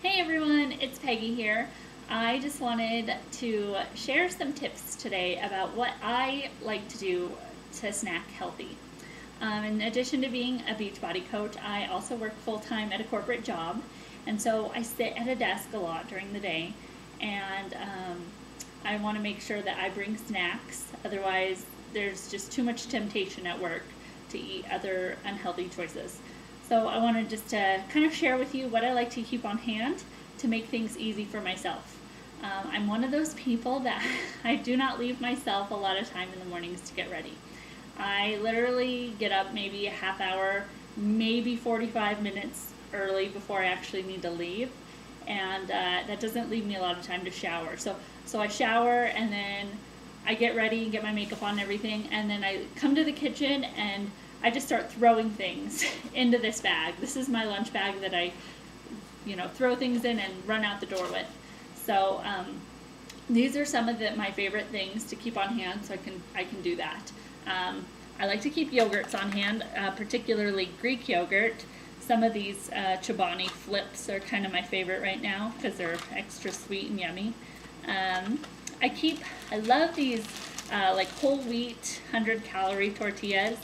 Hey everyone, it's Peggy here. I just wanted to share some tips today about what I like to do to snack healthy. In addition to being a Beachbody coach, I also work full time at a corporate job, and so I sit at a desk a lot during the day, and I want to make sure that I bring snacks. Otherwise, there's just too much temptation at work to eat other unhealthy choices. So I wanted just to kind of share with you what I like to keep on hand to make things easy for myself. I'm one of those people that I do not leave myself a lot of time in the mornings to get ready. I literally get up maybe a half hour, maybe 45 minutes early before I actually need to leave, and that doesn't leave me a lot of time to shower. So I shower and then I get ready and get my makeup on and everything, and then I come to the kitchen and I just start throwing things into this bag. This is my lunch bag that I, throw things in and run out the door with. So these are some of my favorite things to keep on hand, so I can do that. I like to keep yogurts on hand, particularly Greek yogurt. Some of these Chobani flips are kind of my favorite right now because they're extra sweet and yummy. I love these like whole wheat 100-calorie tortillas.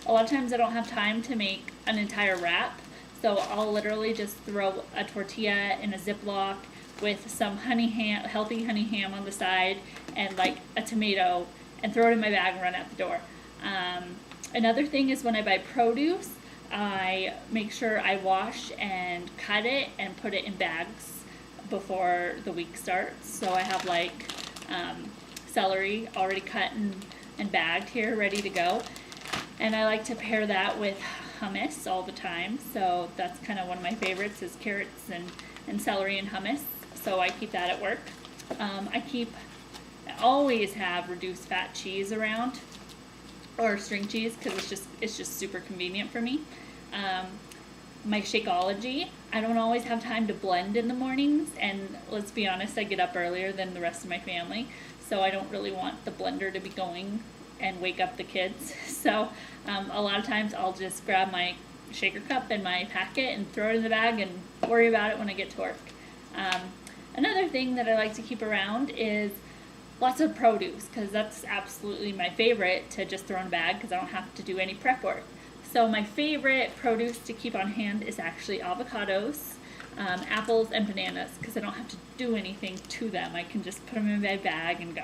A lot of times I don't have time to make an entire wrap, so I'll literally just throw a tortilla in a Ziploc with some healthy honey ham on the side, and like a tomato, and throw it in my bag and run out the door. Another thing is when I buy produce, I make sure I wash and cut it and put it in bags before the week starts. So I have like celery already cut and bagged here, ready to go. And I like to pair that with hummus all the time. So that's kind of one of my favorites, is carrots and celery and hummus. So I keep that at work. I always have reduced fat cheese around, or string cheese, because it's just super convenient for me. My Shakeology, I don't always have time to blend in the mornings, and let's be honest, I get up earlier than the rest of my family, so I don't really want the blender to be going and wake up the kids. So a lot of times I'll just grab my shaker cup and my packet and throw it in the bag and worry about it when I get to work. Another thing that I like to keep around is lots of produce, because that's absolutely my favorite to just throw in a bag because I don't have to do any prep work. So my favorite produce to keep on hand is actually avocados, apples, and bananas, because I don't have to do anything to them. I can just put them in my bag and go.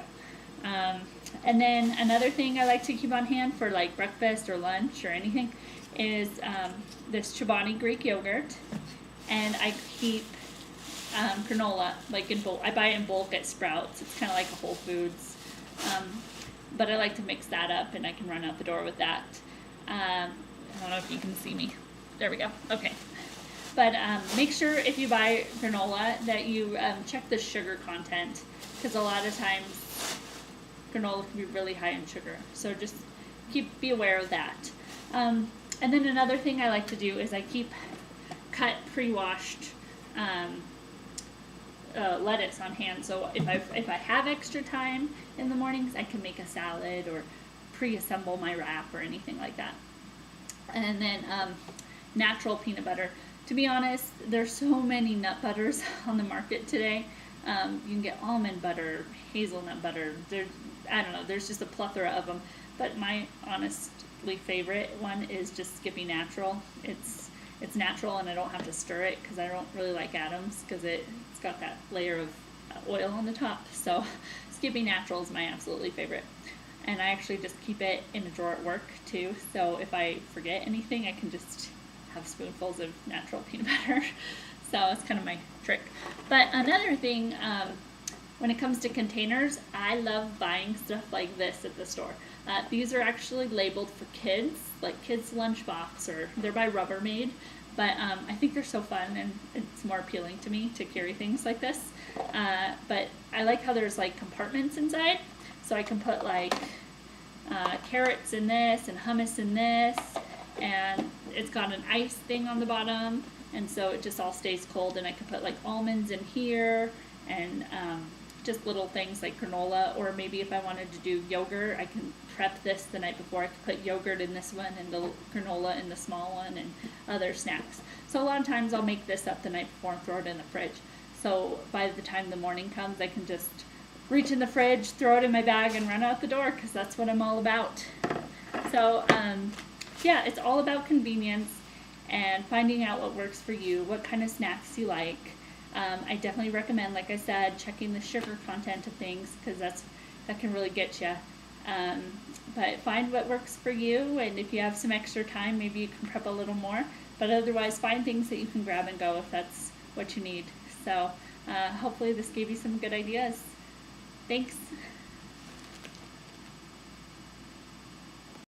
And then another thing I like to keep on hand for like breakfast or lunch or anything is this Chobani Greek yogurt, and I keep granola like in bulk. I buy it in bulk at Sprouts. It's kind of like a Whole Foods, but I like to mix that up, and I can run out the door with that. I don't know if you can see me. There we go. Okay. But make sure if you buy granola that you check the sugar content, because a lot of times granola can be really high in sugar. So just be aware of that. And then another thing I like to do is I keep cut pre-washed lettuce on hand. So if I have extra time in the mornings, I can make a salad or pre-assemble my wrap or anything like that. And then natural peanut butter. To be honest, there's so many nut butters on the market today. You can get almond butter, hazelnut butter. I don't know, there's just a plethora of them. But my honestly favorite one is just Skippy Natural. It's natural, and I don't have to stir it because I don't really like Adams, because it's got that layer of oil on the top. So Skippy Natural is my absolutely favorite. And I actually just keep it in a drawer at work too, so if I forget anything, I can just have spoonfuls of natural peanut butter. So it's kind of my trick. But another thing, when it comes to containers, I love buying stuff like this at the store. These are actually labeled for kids, like kids' lunchbox, or they're by Rubbermaid. But I think they're so fun, and it's more appealing to me to carry things like this. But I like how there's like compartments inside. So I can put like carrots in this and hummus in this, and it's got an ice thing on the bottom, and so it just all stays cold. And I can put like almonds in here, and just little things like granola, or maybe if I wanted to do yogurt, I can prep this the night before. I could put yogurt in this one and the granola in the small one and other snacks. So a lot of times I'll make this up the night before and throw it in the fridge. So by the time the morning comes, I can just reach in the fridge, throw it in my bag, and run out the door, because that's what I'm all about. So yeah, it's all about convenience and finding out what works for you, what kind of snacks you like. I definitely recommend, like I said, checking the sugar content of things, because that can really get you. But find what works for you, and if you have some extra time, maybe you can prep a little more. But otherwise, find things that you can grab and go if that's what you need. So hopefully this gave you some good ideas. Thanks.